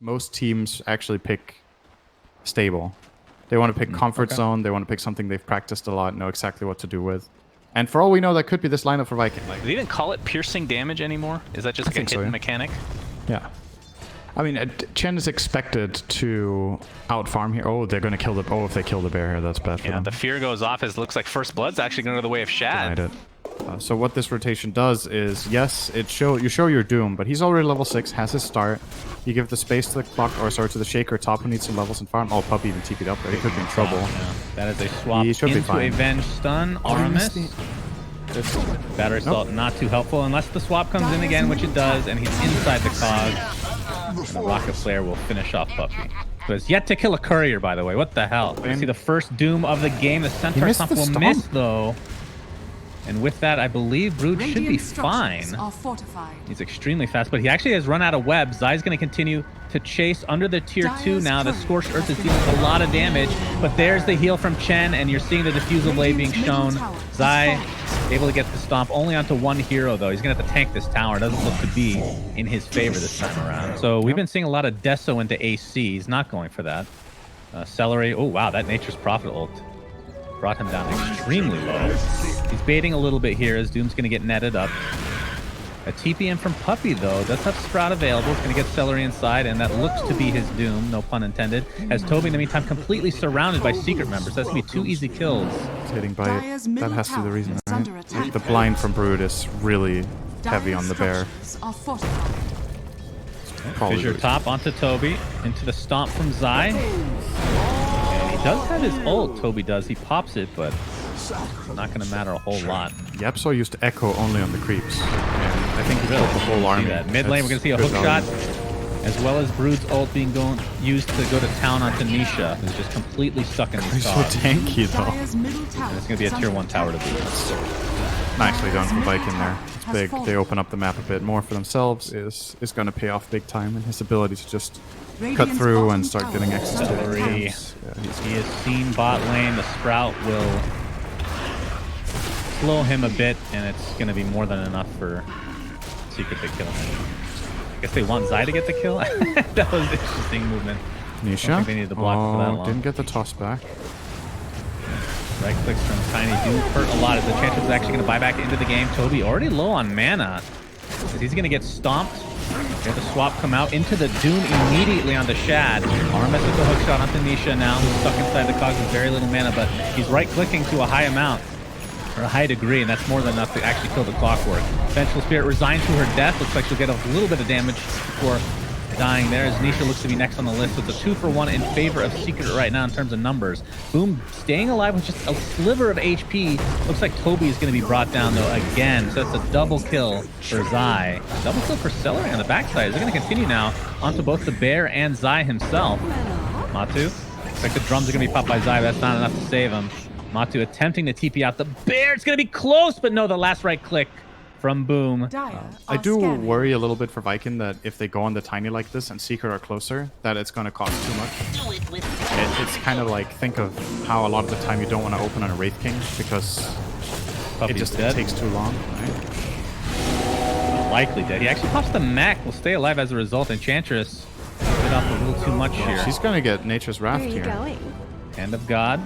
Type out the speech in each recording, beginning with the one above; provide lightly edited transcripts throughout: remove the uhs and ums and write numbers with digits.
most teams actually pick stable. They want to pick comfort zone. They want to pick something they've practiced a lot, know exactly what to do with. And for all we know, that could be this lineup for Viking. Do they even call it piercing damage anymore? Is that just like a hidden mechanic? Yeah. I mean, Chen is expected to out-farm here. Oh, they're going to kill the... Oh, if they kill the bear here, that's bad for them. Yeah, the fear goes off as it looks like First Blood's actually going to go the way of Shad. Denied it. So what this rotation does is, yes, you show your doom, but he's already level 6, has his start. You give the space to the clock, or sorry, to the shaker top who needs some levels and farm. Oh, Puppy even TP'd up there. He could be in trouble. Yeah. That is a swap into a Venge stun. Aramis. This battery assault not too helpful unless the swap comes in again, which it does, and he's inside the cog. And the Rocket Flare will finish off Puppy. So it's yet to kill a courier, by the way. What the hell? We see the first doom of the game. The Centaur stomp will miss, though. And with that, I believe Brood should be fine. He's extremely fast, but he actually has run out of web. Zai's going to continue to chase under the tier 2 now. The Scorched Earth is dealing a lot of damage, but there's the heal from Chen, and you're seeing the Diffusal Blade being shown. Zai able to get the stomp only onto one hero, though. He's going to have to tank this tower. It doesn't look to be in his favor this time around. So we've been seeing a lot of Deso into AC. He's not going for that. Celery. Oh, wow, that Nature's Prophet ult brought him down extremely low. He's baiting a little bit here as Doom's going to get netted up. A TPM from Puppy, though, does have Sprout available. It's going to get Celery inside, and that looks to be his Doom, no pun intended. As Toby, in the meantime, completely surrounded by Secret members. That's going to be 2 easy kills. It's hitting by it. That has to be the reason, right? The blind from Brood is really heavy on the bear. Fissure top onto Toby, into the stomp from Zai. And he does have his ult, Toby does. He pops it, but it's not going to matter a whole lot. Yapso used Echo only on the creeps. And I think he killed the whole army. Mid lane, we're going to see a hook shot, as well as Brood's ult being used to go to town onto Nisha, who's just completely stuck in this He's so tanky, though. And it's going to be a tier 1 tower to beat. Nicely done from Viking there. It's big. They open up the map a bit more for themselves. Is going to pay off big time, and his ability to just cut through and start getting access to Celery. He has seen bot lane. The Sprout will slow him a bit, and it's going to be more than enough for Secret to kill him. I guess they want Zai to get the kill. That was interesting movement. Nisha? They needed to block for that long. Didn't get the toss back. Right clicks from Tiny do hurt a lot as the Enchantress is actually going to buy back into the game. Toby already low on mana. He's going to get stomped. Get the swap come out into the Doom immediately onto Shad. Aramis with the hook shot onto Nisha now. He's stuck inside the cogs with very little mana, but he's right clicking to a high amount, or a high degree, and that's more than enough to actually kill the Clockwork. Vengeful Spirit resigned to her death. Looks like she'll get a little bit of damage before dying there, as Nisha looks to be next on the list. So it's a 2-for-1 in favor of Secret right now in terms of numbers. Boom staying alive with just a sliver of HP. Looks like Toby is going to be brought down, though, again. So that's a double kill for Zai. Double kill for Celery on the backside. Is it going to continue now onto both the bear and Zai himself? Matu. Looks like the drums are going to be popped by Zai. That's not enough to save him. Matu attempting to TP out the bear. It's going to be close, but no, the last right click from Boom. I do worry a little bit for Viking that if they go on the Tiny like this and Secret are closer, that it's going to cost too much. It's kind of like, think of how a lot of the time you don't want to open on a Wraith King because it takes too long. Right? Likely dead. He actually pops the Mac. Will stay alive as a result. Enchantress bit off a little too much here. She's going to get Nature's Wrath here. Hand of God.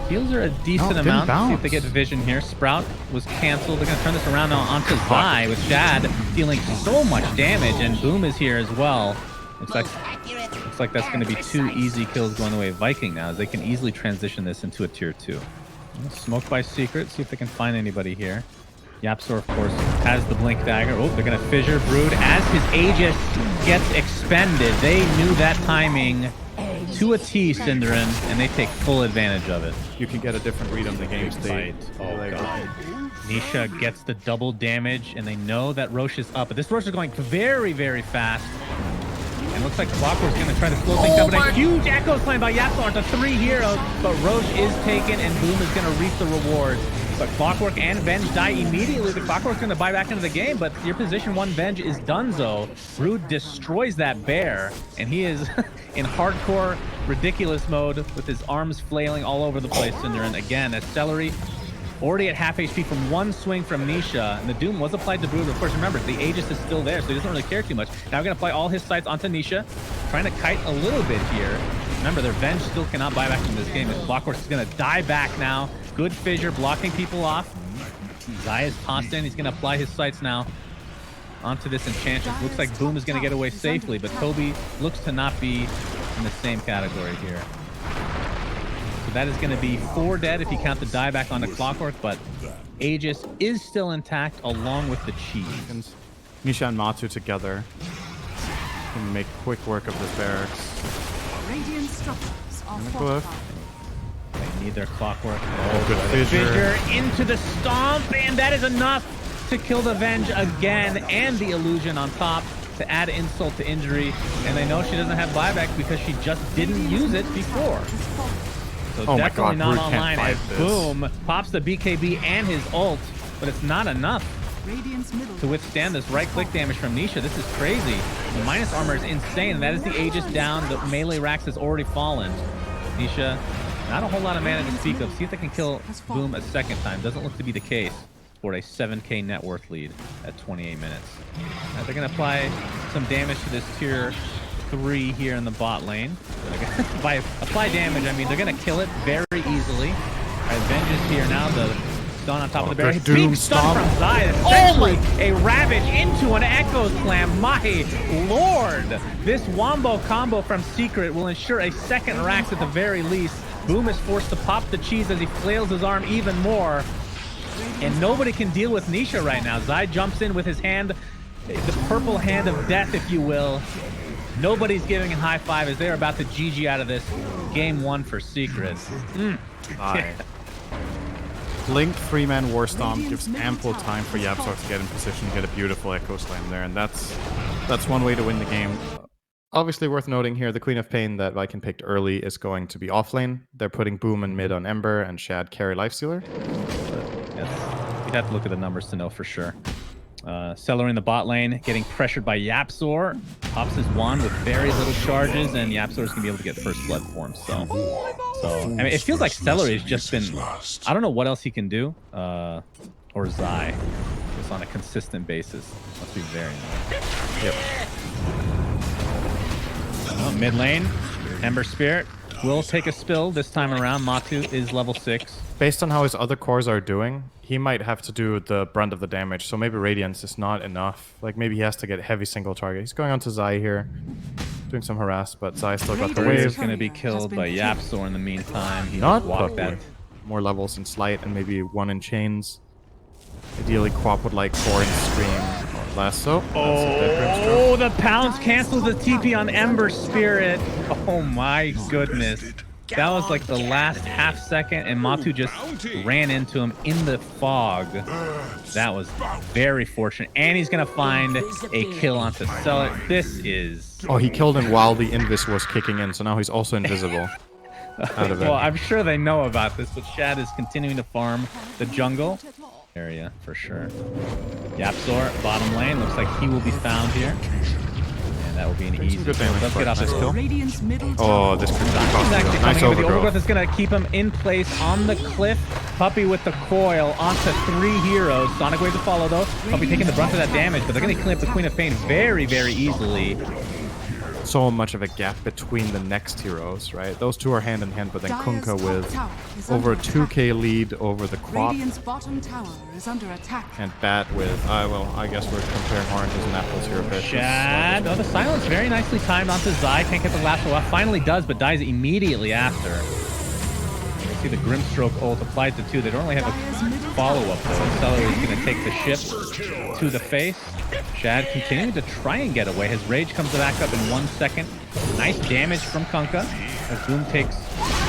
Heals are a decent amount. See if they get vision here. Sprout was canceled. They're going to turn this around now onto Zai with Shad dealing so much damage, and Boom is here as well. Looks like that's going to be 2 easy kills going the way of Viking now, as they can easily transition this into a tier 2. Smoke by Secret. See if they can find anybody here. Yapsor, of course, has the Blink Dagger. Oh, they're going to Fissure Brood as his Aegis gets expended. They knew that timing to a T, SyndereN, and they take full advantage of it. You can get a different read on the game state. Oh, God. Nisha gets the double damage, and they know that Rosh is up. But this Rosh is going very, very fast. And looks like Clockwork's going to try to slow things down. But a huge Echo Slam by Yapsor to 3 heroes. But Rosh is taken, and Boom is going to reap the rewards. But Clockwork and Venge die immediately. The Clockwork's going to buy back into the game, but your position 1 Venge is donezo. Brood destroys that bear, and he is in hardcore ridiculous mode with his arms flailing all over the place. SyndereN again as Celery already at half HP from 1 swing from Nisha, and the Doom was applied to Brood. Of course, remember, the Aegis is still there, so he doesn't really care too much. Now we're going to apply all his sights onto Nisha. trying to kite a little bit here. Remember, their Venge still cannot buy back from this game. This Clockwork is going to die back now. Good fissure, blocking people off. Zai is tossed in. He's going to apply his sights now onto this Enchantress. Looks like Boom is going to get away safely, but Toby looks to not be in the same category here. So that is going to be 4 dead if you count the dieback on the Clockwork, but Aegis is still intact along with the cheese. Nisha and Matu together can make quick work of this barracks. Radiant structures are fortified. They need their Clockwork. Oh, good fissure into the stomp, and that is enough to kill the Venge again, and the illusion on top to add insult to injury. And they know she doesn't have buyback because she just didn't use it before. So definitely not online as Boom pops the BKB and his ult, but it's not enough to withstand this right-click damage from Nisha. This is crazy. The minus armor is insane. That is the Aegis down. The melee racks has already fallen. Nisha, not a whole lot of mana to speak of. See if they can kill Boom a second time. Doesn't look to be the case for a 7k net worth lead at 28 minutes. Now they're going to apply some damage to this tier 3 here in the bot lane. By apply damage, I mean they're going to kill it very easily. All right, Venge is here now. The stun on top of the barrier. Big stun from Zai. Essentially a Ravage into an Echo Slam. My lord! This wombo combo from Secret will ensure a second Rax at the very least. Boom is forced to pop the cheese as he flails his arm even more. And nobody can deal with Nisha right now. Zai jumps in with his hand, the purple hand of death, if you will. Nobody's giving a high five as they're about to GG out of this game 1 for Secret. Blink 3-man War Stomp gives ample time for YapzOr to get in position, get a beautiful Echo Slam there, and that's one way to win the game. Obviously worth noting here, the Queen of Pain that Viking picked early is going to be offlane. They're putting Boom and mid on Ember and Shad carry Lifestealer. Yes, you'd have to look at the numbers to know for sure. Celer in the bot lane, getting pressured by YapzOr. Pops his wand with very little charges, and YapzOr is going to be able to get first blood for him. So I mean, it feels like Celer has just been... I don't know what else he can do. Or Zai. Just on a consistent basis. Must be very nice. Yep. Mid lane, Ember Spirit will take a spill this time around. Matu is level 6. Based on how his other cores are doing, he might have to do the brunt of the damage, so maybe Radiance is not enough. Like, maybe he has to get heavy single target. He's going on to Zai here, doing some harass, but Zai still got the wave. He's going to be killed by YapzOr in the meantime. He not walked that. More levels in Slight and maybe 1 in Chains. Ideally, Quap would like 4 in Scream or Lasso. Oh, the pounce cancels the TP on Ember Spirit. Oh my goodness. That was like the last half second, and Matu just ran into him in the fog. That was very fortunate. And he's going to find a kill onto Celer. This is... Oh, he killed him while the Invis was kicking in, so now he's also invisible. Out of it. Well, I'm sure they know about this, but Shad is continuing to farm the jungle area for sure. YapzOr, bottom lane. Looks like he will be found here. That will be an easy kill. Let's get off this kill. Oh, this could be nice overgrowth. The overgrowth is going to keep him in place on the cliff. Puppy with the coil onto 3 heroes. Sonic Wave to follow though. Puppy taking the brunt of that damage, but they're going to clean up the Queen of Pain very, very easily. So much of a gap between the next heroes, right? Those two are hand in hand, but then Kunkka with over a 2k lead over the Quap. And Bat with, well, I guess we're comparing oranges and apples here a bit. Shad, oh, the silence very nicely timed onto Zai. Can't get the last one off. Finally does, but dies immediately after. You see the Grimstroke ult applied to 2. They don't really have a follow-up though. Celer is going to take the ship to the face. Shad continuing to try and get away. His rage comes back up in 1 second. Nice damage from Kunkka as Boom takes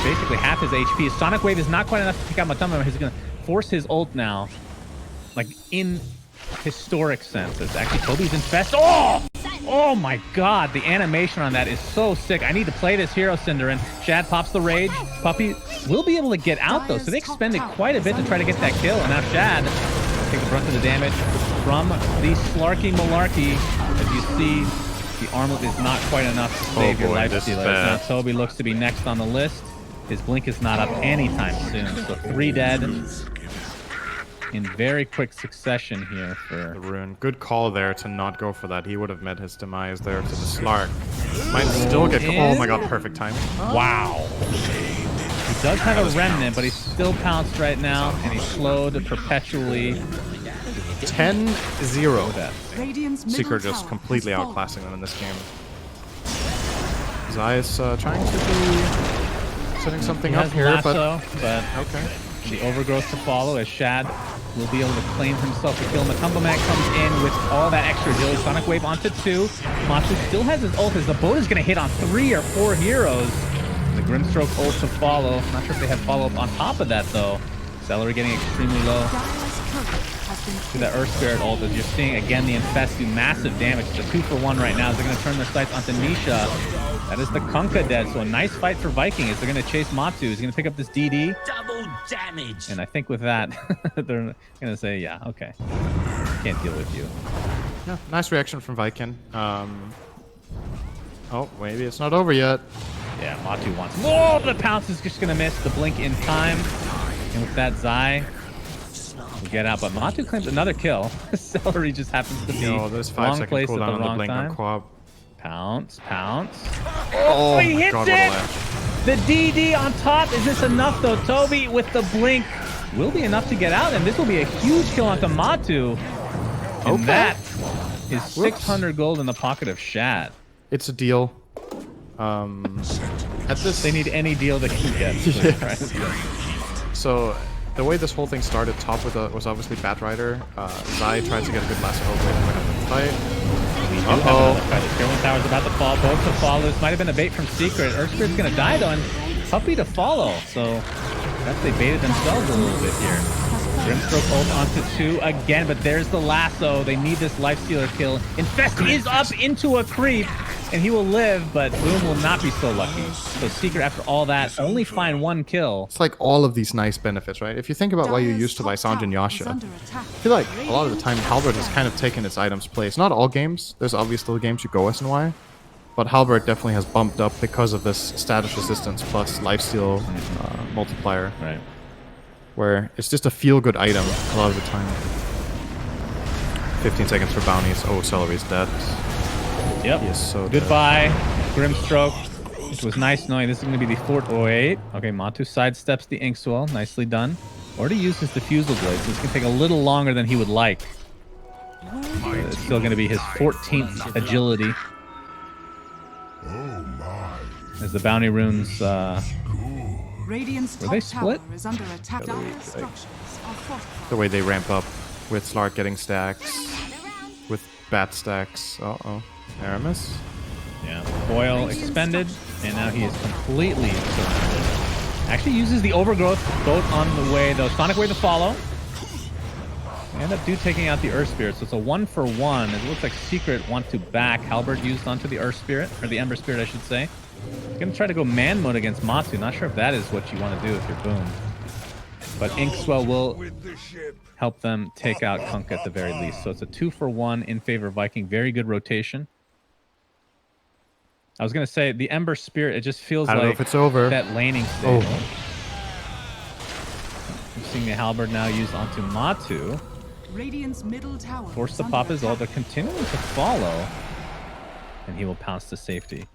basically half his HP. His Sonic Wave is not quite enough to take out Matama. He's going to force his ult now, like in historic sense. It's actually Toby's infest. Oh my god, the animation on that is so sick. I need to play this hero, SyndereN. Shad pops the rage. Puppy will be able to get out though, so they expended quite a bit to try to get that kill. And now Shad take the brunt of the damage from the Slarky Malarkey. As you see, the armlet is not quite enough to save your life stealers. Now Toby looks to be next on the list. His blink is not up anytime soon, so 3 dead. in very quick succession here for the rune. Good call there to not go for that. He would have met his demise there to the Slark. Might still get... Oh my god, perfect timing. Wow. He does have a remnant, but he's still pounced right now, and he's slowed perpetually. 10-0. Seeker just completely outclassing them in this game. Zai is trying to be setting something up here, lasso, but okay. The overgrowth to follow as Shad will be able to claim himself to kill him. The Tumble Man comes in with all that extra agility. Sonic Wave onto 2. Matsu still has his ult as the boat is going to hit on 3 or 4 heroes. The Grimstroke ult to follow. Not sure if they have follow-up on top of that, though. Celery getting extremely low. To that Earth Spirit ult, as you're seeing, again, the Infest do massive damage. It's a 2-for-1 right now. They're going to turn their sights onto Nisha. That is the Kunkka dead, so a nice fight for Viking as they're going to chase Matsu. He's going to pick up this DD. Double damage. And I think with that, they're going to say, yeah, okay. Can't deal with you. Yeah, nice reaction from Viking. Oh, maybe it's not over yet. Yeah, Matsu wants more. The pounce is just going to miss the blink in time. And with that, Zai will get out. But Matsu claims another kill. Celery just happens to be this 5-second place at cooldown the on the wrong blink on time. Quab. Pounce, pounce. Oh, he hits God, it! what The DD on top. Is this enough, though? Toby with the blink will be enough to get out, and this will be a huge kill onto Matsu. And that is 600 gold in the pocket of Shad. It's a deal. At this, they need any deal they can get. Yeah. So the way this whole thing started, top was obviously Batrider. Zai tried to get a good last over the fight. The Skirmishes Tower's about to fall. Both to follow. This might have been a bait from Secret. Earth Spirit's going to die, though, and Puppy to follow. So perhaps they baited themselves a little bit here. Grimstroke ult onto 2 again, but there's the lasso. They need this Lifestealer kill. Infest is up into a creep, and he will live, but Boom will not be so lucky. So Secret, after all that, only find 1 kill. It's like all of these nice benefits, right? If you think about why you used to buy Sanjin Yasha, I feel like a lot of the time Halberd has kind of taken its item's place. Not all games. There's obviously games you go SNY, but Halberd definitely has bumped up because of this status resistance plus lifesteal multiplier. Right. Where it's just a feel-good item a lot of the time. 15 seconds for bounties. Oh, Celery's dead. Yep. He is so Goodbye, Grimstroke. It was nice knowing this is going to be the 4th. Oh, wait. Okay, Matu sidesteps the Inkswell. Nicely done. Already used his Diffusal Blade, so it's going to take a little longer than he would like. It's still going to be his 14th agility. As the bounty runes... were they split? The way they ramp up with Slark getting stacks, with bat stacks. Uh-oh. Aramis? Yeah. Foil expended, and now he is completely surrounded. Actually uses the overgrowth both on the way, though. Sonic Wave to follow. They end up taking out the Earth Spirit, so it's a 1-for-1. It looks like Secret want to back. Halberd used onto the Earth Spirit, or the Ember Spirit, I should say. He's going to try to go man mode against Matsu. Not sure if that is what you want to do with your Boom. But Inkswell will help them take out Kunkka at the very least. So it's a 2-for-1 in favor of Viking. Very good rotation. I was going to say, the Ember Spirit, it just feels like if it's over. That laning stage. Oh. I'm seeing the Halberd now used onto Matsu. Force to pop his ult. They're continuing to follow. And he will pounce to safety.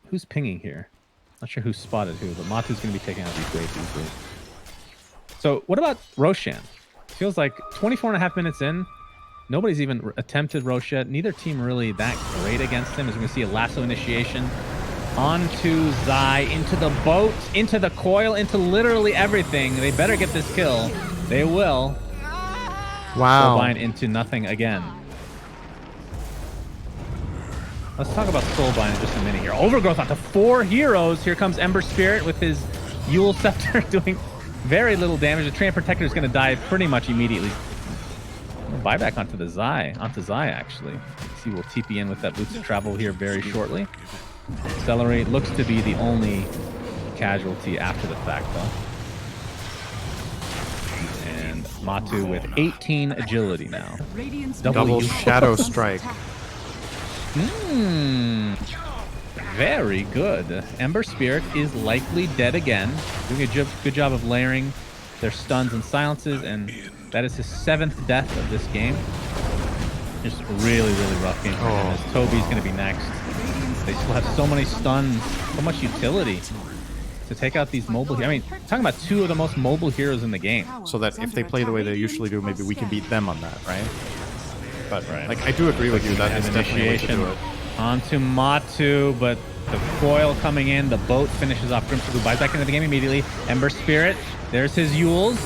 Who's pinging here? Not sure who spotted who, but Matu's going to be taking out these waves easily. So what about Roshan? Feels like 24.5 minutes in, nobody's even attempted Rosh yet. Neither team really that great against him. As we're going to see a lasso initiation onto Zai, into the boat, into the coil, into literally everything. They better get this kill. They will. Wow. Soulbind into nothing again. Let's talk about Soulbind in just a minute here. Overgrowth onto 4 heroes. Here comes Ember Spirit with his Yule Scepter doing very little damage. The Train Protector is going to die pretty much immediately. Buyback onto the Zai. Onto Zai, actually. He will TP in with that Boots of Travel here very shortly. Accelerate looks to be the only casualty after the fact, though. And Matu with 18 agility now. Double Shadow Strike. Very good. Ember Spirit is likely dead again. Doing a good job of layering their stuns and silences, and That is his 7th death of this game. Just really, really rough game for him, as Toby's going to be next. They still have so many stuns, so much utility to take out these mobile heroes. I mean, talking about 2 of the most mobile heroes in the game. So that if they play the way they usually do, maybe we can beat them on that, right? But Right. like, I do agree with you. That is definitely a way to do it. Onto Matu, but the coil coming in. The boat finishes off Grimster, who buys back into the game immediately. Ember Spirit. There's his Yules.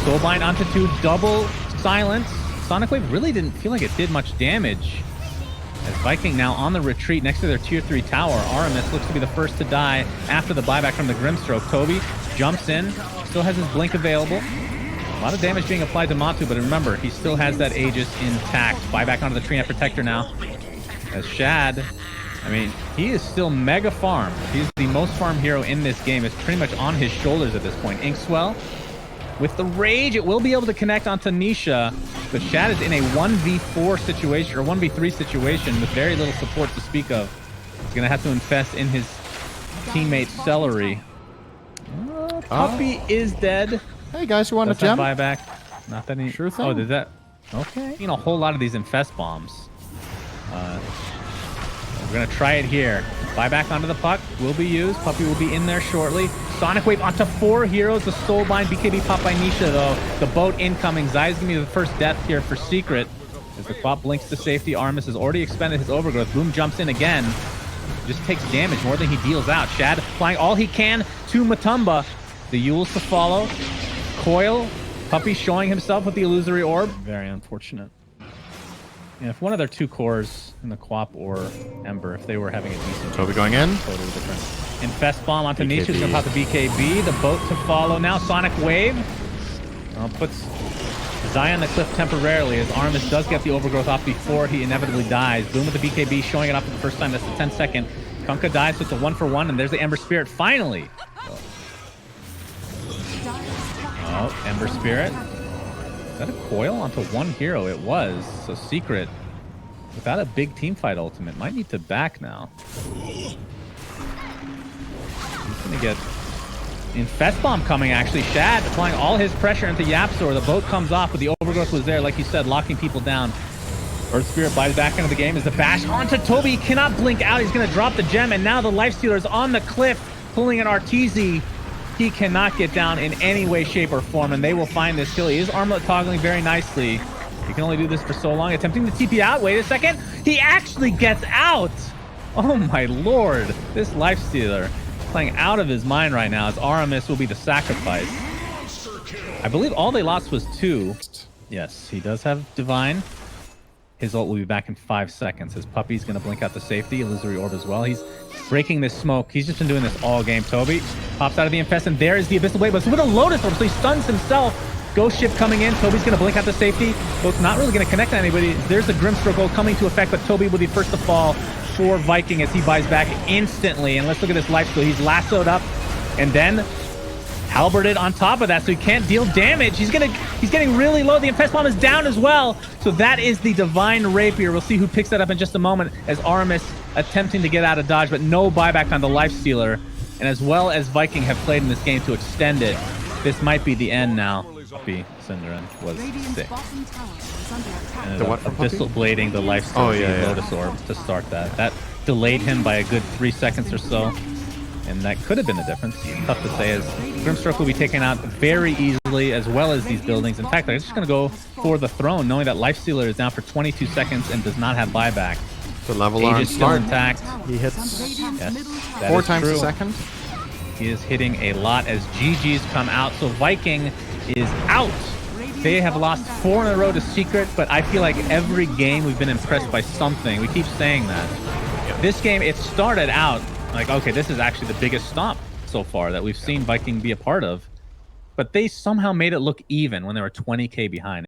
Soulbind onto 2. Double silence. Sonic Wave really didn't feel like it did much damage. As Viking now on the retreat next to their tier 3 tower. Aramis looks to be the first to die after the buyback from the Grimstroke. Toby jumps in. Still has his blink available. A lot of damage being applied to Matu, but remember, he still has that Aegis intact. Buyback onto the Tree Net Protector now. As Shad, I mean, he is still mega farm. He's the most farm hero in this game. It's pretty much on his shoulders at this point. Inkswell, with the Rage, it will be able to connect onto Nisha, but Shad is in a 1v4 situation, or 1v3 situation, with very little support to speak of. He's going to have to infest in his teammate Celery. Puppy is dead. Hey guys, you want a Does that gem? buyback? Not that he... Sure thing. Oh, did that... Okay. You know, a whole lot of these infest bombs. We're going to try it here. Buyback onto the puck will be used. Puppy will be in there shortly. Sonic Wave onto 4 heroes. The Soulbind, BKB pop by Nisha, though. The boat incoming. Zai's going to be the first death here for Secret. As the Quap blinks to safety, Armis has already expended his overgrowth. Boom jumps in again. Just takes damage more than he deals out. Shad applying all he can to Matumba. The Yules to follow. Coil. Puppy showing himself with the illusory orb. Very unfortunate. Yeah, if one of their 2 cores in the Quap or Ember, if they were having a decent... Toby going in. Totally different. Infest Bomb onto Nisha. He's going to pop the BKB. The boat to follow now. Sonic Wave. Puts Zai on the cliff temporarily, as Armis does get the overgrowth off before he inevitably dies. Boom with the BKB, showing it off for the first time. That's the 10-second. Kunkka dies, so it's a 1-for-1, and there's the Ember Spirit finally. Oh, Ember Spirit. Is that a coil onto 1 hero? It was. So Secret, without a big team fight ultimate, might need to back now. He's going to get Infest Bomb coming, actually. Shad applying all his pressure into Yapsor. The boat comes off, but the overgrowth was there, like you said, locking people down. Earth Spirit buys back into the game as the bash onto Toby. He cannot blink out. He's going to drop the gem, and now the Lifestealer is on the cliff, pulling an Arteezy. He cannot get down in any way, shape, or form, and they will find this kill. He is armlet toggling very nicely. He can only do this for so long. Attempting to TP out. Wait a second. He actually gets out. Oh, my lord. This Lifestealer playing out of his mind right now, as Aramis will be the sacrifice. I believe all they lost was 2. Yes, he does have Divine. His ult will be back in 5 seconds. His Puppy's going to blink out the safety. Illusory Orb as well. He's breaking this smoke. He's just been doing this all game. Toby pops out of the Infest, and there is the Abyssal Blade, but it's with a Lotus Orb, so he stuns himself. Ghost Ship coming in. Toby's going to blink out the safety. Boat's not really going to connect to anybody. There's the Grimstroke ult coming to effect, but Toby will be first to fall for Viking as he buys back instantly. And let's look at this life steal. He's lassoed up, and then halberded on top of that, so he can't deal damage. He's getting really low. The Infest Bomb is down as well. So that is the Divine Rapier. We'll see who picks that up in just a moment, as Aramis attempting to get out of dodge, but no buyback on the Lifestealer. And as well as Viking have played in this game to extend it, this might be the end now. Puppy SyndereN was sick. And Abyssal Blading the Lifestealer Lotus Orb to start that. That delayed him by a good 3 seconds or so. And that could have been the difference. Tough to say, as Grimstroke will be taken out very easily, as well as these buildings. In fact, they're just going to go for the throne, knowing that Lifestealer is down for 22 seconds and does not have buyback. The level arm is still intact. He hits 4 times a second. He is hitting a lot as GG's come out. So Viking is out. They have lost 4 in a row to Secret, but I feel like every game we've been impressed by something. We keep saying that. This game, it started out like, okay, this is actually the biggest stomp so far that we've seen Viking be a part of. But they somehow made it look even when they were 20K behind.